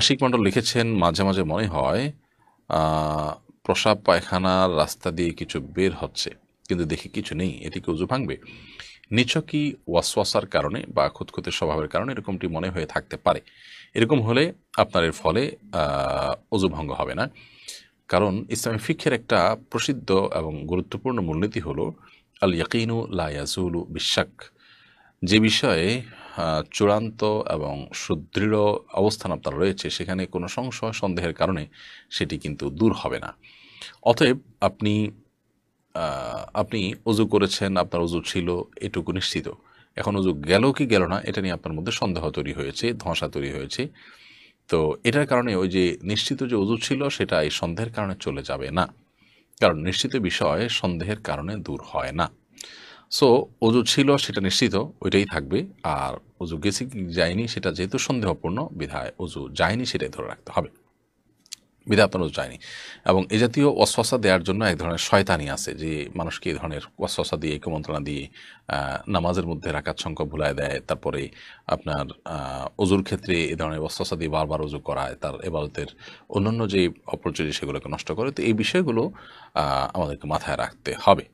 আশিক মণ্ডল লিখেছেন, মাঝে মাঝে মনে হয় প্রস্রাব পায়খানার রাস্তা দিয়ে কিছু বের হচ্ছে, কিন্তু দেখি কিছু নেই, এতে কি অজু ভাঙবে? নিছকই ওয়াসওয়াসার কারণে বা খুঁতখুঁতে স্বভাবের কারণে এরকমটি মনে হয়ে থাকতে পারে। এরকম হলে আপনার এর ফলে অজু ভঙ্গ হবে না। কারণ ইসলামী ফিকহের একটা প্রসিদ্ধ এবং গুরুত্বপূর্ণ মূলনীতি হলো আল ইয়াকিনু লা ইয়াজুলু বিশাক। যে বিষয়ে চূড়ান্ত এবং সুদৃঢ় অবস্থান আপনার রয়েছে, সেখানে কোনো সংশয় সন্দেহের কারণে সেটি কিন্তু দূর হবে না। অতএব আপনি আপনি অজু করেছেন, আপনার অজু ছিল, এটুকু নিশ্চিত। এখন অজু গেল কি গেল না এটা নিয়ে আপনার মধ্যে সন্দেহ তৈরি হয়েছে, ধোঁয়াশা তৈরি হয়েছে। তো এটার কারণে ওই যে নিশ্চিত যে অজু ছিল সেটা এই সন্দেহের কারণে চলে যাবে না, কারণ নিশ্চিত বিষয় সন্দেহের কারণে দূর হয় না। সো অজু ছিল সেটা নিশ্চিত, ওইটাই থাকবে। আর অজু গেছে কি যায়নি সেটা যেহেতু সন্দেহপূর্ণ, বিধায় অজু যায়নি সেটাই ধরে রাখতে হবে, বিধায় আপনার অজু যায়নি। এবং এ জাতীয় ওয়াসওয়াসা দেওয়ার জন্য এক ধরনের শয়তানি আছে, যে মানুষকে এই ধরনের ওয়াসওয়াসা দিয়ে, কুমন্ত্রণা দিয়ে নামাজের মধ্যে রাকাত সংখ্যা ভুলায় দেয়, তারপরে আপনার অজুর ক্ষেত্রে এই ধরনের ওয়াসওয়াসা দিয়ে বারবার অজু করায়, তার ইবাদতের অন্যান্য যে অপরচুনিটি সেগুলোকে নষ্ট করে। তো এই বিষয়গুলো আমাদেরকে মাথায় রাখতে হবে।